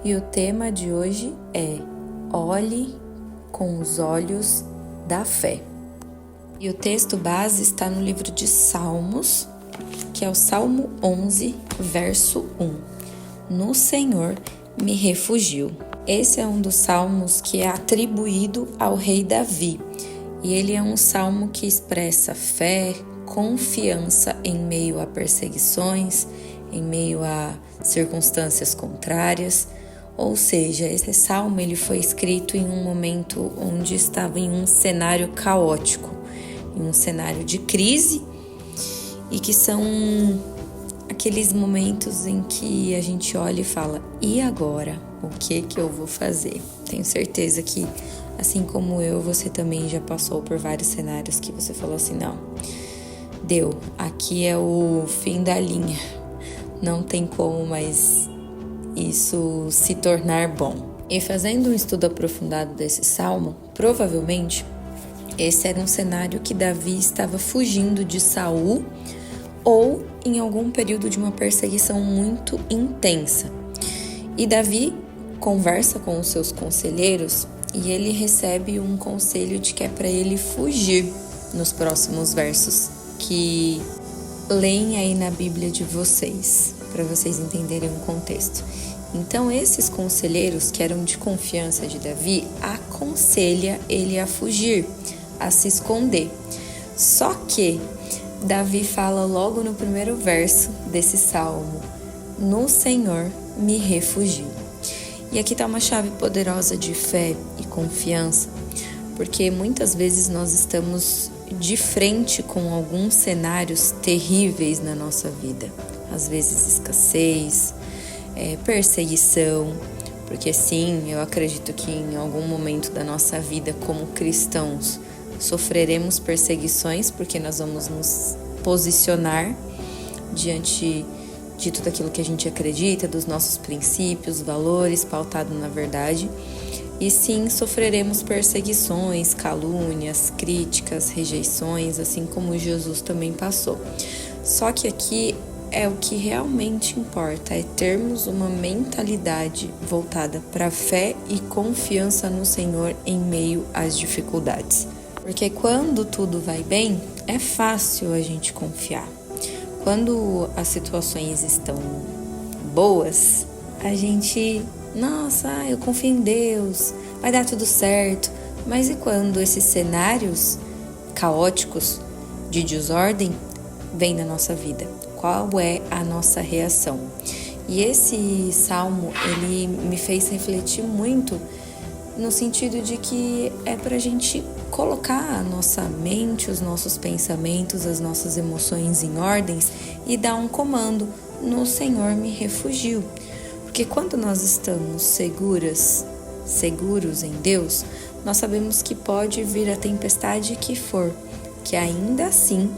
e o tema de hoje é Olhe com os olhos da fé. E o texto base está no livro de Salmos, que é o Salmo 11, verso 1. No Senhor me refugio. Esse é um dos salmos que é atribuído ao rei Davi. E ele é um salmo que expressa fé, confiança em meio a perseguições, em meio a circunstâncias contrárias. Ou seja, esse salmo ele foi escrito em um momento onde estava em um cenário caótico, em um cenário de crise, e que são aqueles momentos em que a gente olha e fala, e agora? O que eu vou fazer? Tenho certeza que, assim como eu, você também já passou por vários cenários que você falou assim, não, deu, aqui é o fim da linha, não tem como mais isso se tornar bom. E fazendo um estudo aprofundado desse salmo, provavelmente esse era um cenário que Davi estava fugindo de Saul ou em algum período de uma perseguição muito intensa. E Davi conversa com os seus conselheiros e ele recebe um conselho de que é para ele fugir nos próximos versos que leem aí na Bíblia de vocês, para vocês entenderem o contexto. Então, esses conselheiros que eram de confiança de Davi aconselha ele a fugir, a se esconder. Só que Davi fala logo no primeiro verso desse salmo, no Senhor me refugio. E aqui está uma chave poderosa de fé e confiança, porque muitas vezes nós estamos de frente com alguns cenários terríveis na nossa vida. Às vezes escassez, perseguição, porque sim, eu acredito que em algum momento da nossa vida como cristãos sofreremos perseguições, porque nós vamos nos posicionar diante de tudo aquilo que a gente acredita, dos nossos princípios, valores, pautado na verdade. E sim, sofreremos perseguições, calúnias, críticas, rejeições, assim como Jesus também passou. Só que aqui é o que realmente importa, é termos uma mentalidade voltada para a fé e confiança no Senhor em meio às dificuldades. Porque quando tudo vai bem, é fácil a gente confiar. Quando as situações estão boas, a gente, nossa, eu confio em Deus, vai dar tudo certo. Mas e quando esses cenários caóticos de desordem vêm na nossa vida? Qual é a nossa reação? E esse salmo, ele me fez refletir muito no sentido de que é para a gente colocar a nossa mente, os nossos pensamentos, as nossas emoções em ordens e dar um comando, no Senhor me refugio. Porque quando nós estamos seguros em Deus, nós sabemos que pode vir a tempestade que for, que ainda assim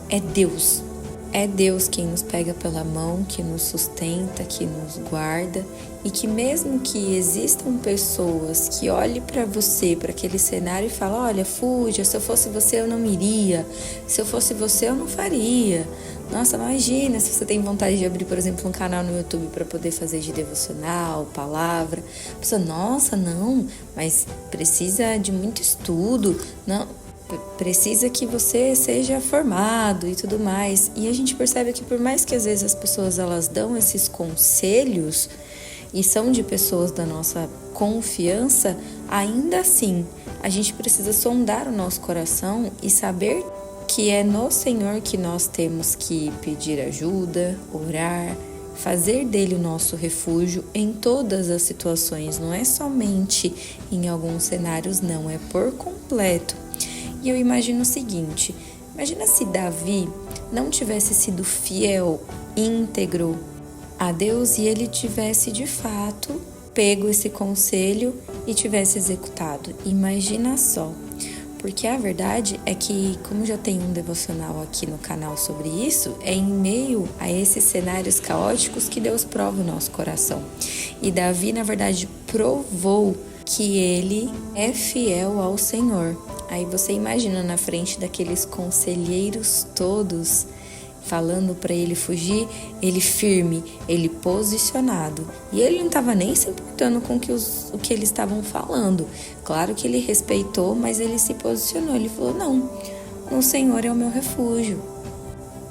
é Deus. É Deus quem nos pega pela mão, que nos sustenta, que nos guarda e que mesmo que existam pessoas que olhem para você, para aquele cenário e falem, olha, fuja, se eu fosse você eu não iria, se eu fosse você eu não faria. Nossa, imagina se você tem vontade de abrir, por exemplo, um canal no YouTube para poder fazer de devocional, palavra. A pessoa, nossa, não, mas precisa de muito estudo, não... Precisa que você seja formado e tudo mais. E a gente percebe que por mais que às vezes as pessoas elas dão esses conselhos e são de pessoas da nossa confiança, ainda assim a gente precisa sondar o nosso coração e saber que é no Senhor que nós temos que pedir ajuda, orar, fazer dele o nosso refúgio em todas as situações. Não é somente em alguns cenários, não, é por completo. E eu imagino o seguinte, imagina se Davi não tivesse sido fiel, íntegro a Deus e ele tivesse de fato pego esse conselho e tivesse executado. Imagina só, porque a verdade é que, como já tem um devocional aqui no canal sobre isso, é em meio a esses cenários caóticos que Deus prova o nosso coração. E Davi, na verdade, provou que ele é fiel ao Senhor. Aí você imagina na frente daqueles conselheiros todos falando para ele fugir, ele firme, ele posicionado. E ele não estava nem se importando com o que eles estavam falando. Claro que ele respeitou, mas ele se posicionou. Ele falou, não, o Senhor é o meu refúgio.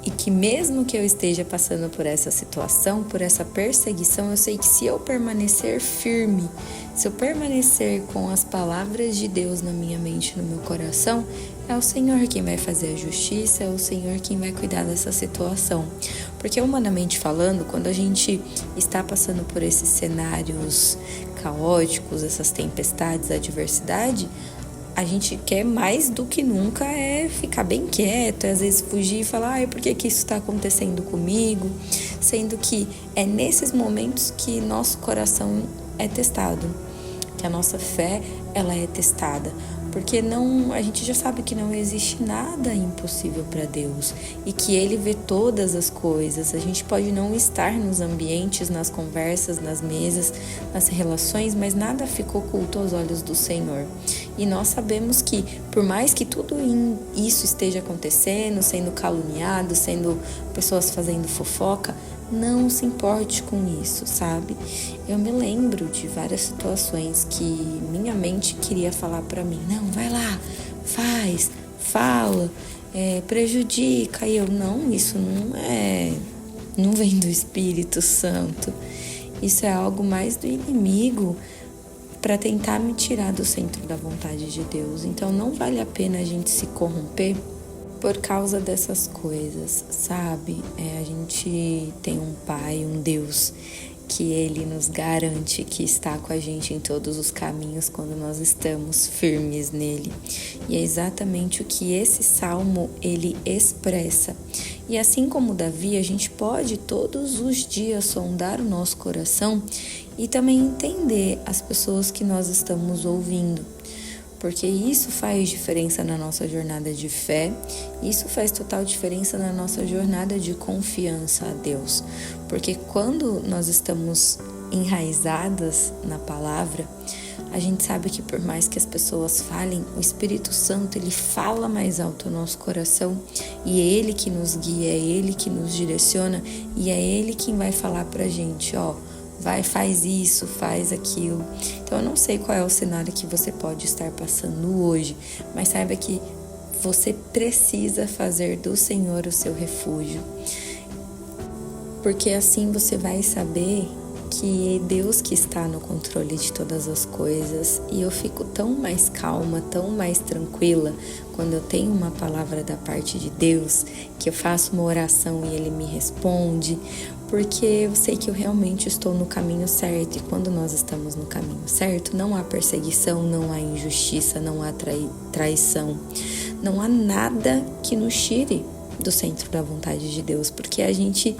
E que mesmo que eu esteja passando por essa situação, por essa perseguição, eu sei que se eu permanecer firme, se eu permanecer com as palavras de Deus na minha mente, no meu coração, é o Senhor quem vai fazer a justiça, é o Senhor quem vai cuidar dessa situação. Porque humanamente falando, quando a gente está passando por esses cenários caóticos, essas tempestades, adversidade, a gente quer mais do que nunca ficar bem quieto, às vezes fugir e falar, por que isso está acontecendo comigo? Sendo que é nesses momentos que nosso coração é testado, que a nossa fé ela é testada. Porque a gente já sabe que não existe nada impossível para Deus e que Ele vê todas as coisas. A gente pode não estar nos ambientes, nas conversas, nas mesas, nas relações, mas nada fica oculto aos olhos do Senhor. E nós sabemos que, por mais que tudo isso esteja acontecendo, sendo caluniado, sendo pessoas fazendo fofoca, não se importe com isso, sabe? Eu me lembro de várias situações que minha mente queria falar pra mim, não, vai lá, faz, fala, prejudica. E eu, não, isso não vem do Espírito Santo. Isso é algo mais do inimigo para tentar me tirar do centro da vontade de Deus. Então não vale a pena a gente se corromper por causa dessas coisas, sabe? A gente tem um Pai, um Deus, que Ele nos garante que está com a gente em todos os caminhos quando nós estamos firmes nele. E é exatamente o que esse salmo, ele expressa. E assim como Davi, a gente pode todos os dias sondar o nosso coração e também entender as pessoas que nós estamos ouvindo. Porque isso faz diferença na nossa jornada de fé, isso faz total diferença na nossa jornada de confiança a Deus. Porque quando nós estamos enraizadas na palavra, a gente sabe que por mais que as pessoas falem, o Espírito Santo, ele fala mais alto no nosso coração e é Ele que nos guia, é Ele que nos direciona e é Ele quem vai falar pra gente, vai, faz isso, faz aquilo. Então eu não sei qual é o cenário que você pode estar passando hoje, mas saiba que você precisa fazer do Senhor o seu refúgio. Porque assim você vai saber que é Deus que está no controle de todas as coisas. E eu fico tão mais calma, tão mais tranquila quando eu tenho uma palavra da parte de Deus, que eu faço uma oração e Ele me responde, porque eu sei que eu realmente estou no caminho certo. E quando nós estamos no caminho certo, não há perseguição, não há injustiça, não há traição, não há nada que nos tire do centro da vontade de Deus, porque a gente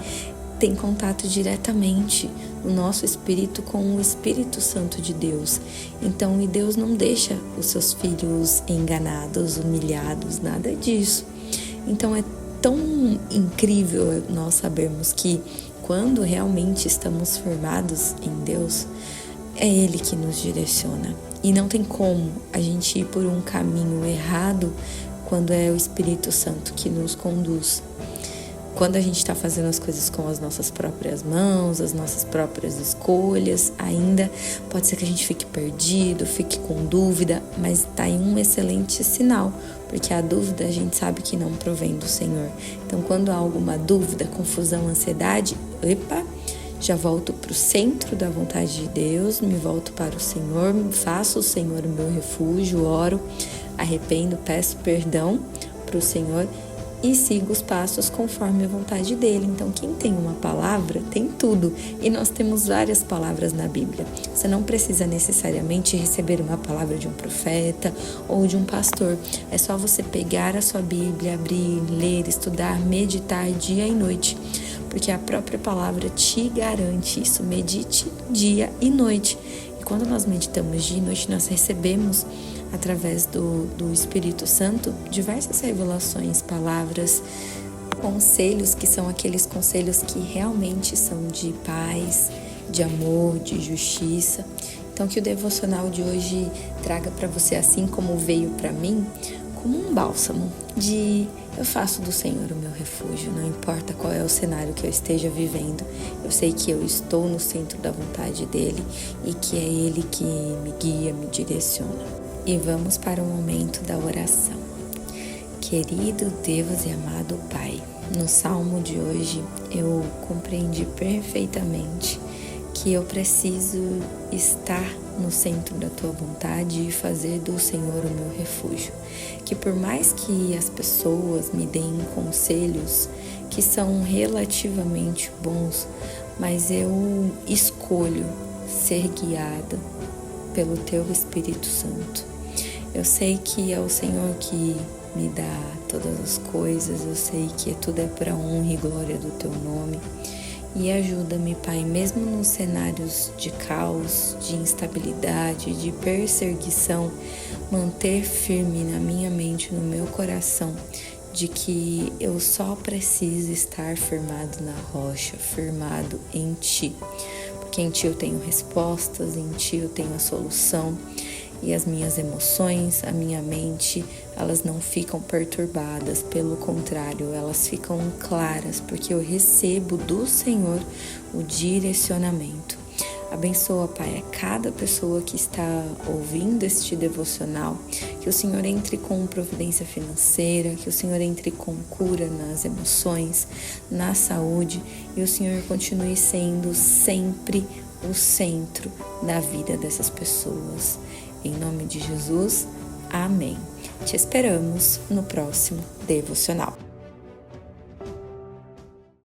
tem contato diretamente no nosso espírito com o Espírito Santo de Deus. Então, e Deus não deixa os seus filhos enganados, humilhados, nada disso. Então, é tão incrível nós sabermos que quando realmente estamos firmados em Deus, é Ele que nos direciona. E não tem como a gente ir por um caminho errado quando é o Espírito Santo que nos conduz. Quando a gente está fazendo as coisas com as nossas próprias mãos, as nossas próprias escolhas, ainda pode ser que a gente fique perdido, fique com dúvida, mas está em um excelente sinal, porque a dúvida a gente sabe que não provém do Senhor. Então, quando há alguma dúvida, confusão, ansiedade, já volto para o centro da vontade de Deus, me volto para o Senhor, faço o Senhor o meu refúgio, oro, arrependo, peço perdão para o Senhor e sigo os passos conforme a vontade dele. Então, quem tem uma palavra, tem tudo. E nós temos várias palavras na Bíblia. Você não precisa necessariamente receber uma palavra de um profeta ou de um pastor. É só você pegar a sua Bíblia, abrir, ler, estudar, meditar dia e noite. Porque a própria palavra te garante isso. Medite dia e noite. E quando nós meditamos dia e noite, nós recebemos, através do Espírito Santo, diversas revelações, palavras, conselhos, que são aqueles conselhos que realmente são de paz, de amor, de justiça. Então, que o devocional de hoje traga para você, assim como veio para mim, como um bálsamo de Eu faço do Senhor o meu refúgio, não importa qual é o cenário que eu esteja vivendo. Eu sei que eu estou no centro da vontade dEle e que é Ele que me guia, me direciona. E vamos para o momento da oração. Querido Deus e amado Pai, no Salmo de hoje eu compreendi perfeitamente que eu preciso estar no centro da Tua vontade e fazer do Senhor o meu refúgio. Que por mais que as pessoas me deem conselhos que são relativamente bons, mas eu escolho ser guiada pelo Teu Espírito Santo. Eu sei que é o Senhor que me dá todas as coisas, eu sei que tudo é para honra e glória do Teu nome. E ajuda-me, Pai, mesmo nos cenários de caos, de instabilidade, de perseguição, manter firme na minha mente, no meu coração, de que eu só preciso estar firmado na rocha, firmado em Ti. Porque em Ti eu tenho respostas, em Ti eu tenho a solução. E as minhas emoções, a minha mente, elas não ficam perturbadas, pelo contrário, elas ficam claras, porque eu recebo do Senhor o direcionamento. Abençoa, Pai, a cada pessoa que está ouvindo este devocional, que o Senhor entre com providência financeira, que o Senhor entre com cura nas emoções, na saúde, e o Senhor continue sendo sempre o centro da vida dessas pessoas. Em nome de Jesus, amém. Te esperamos no próximo devocional.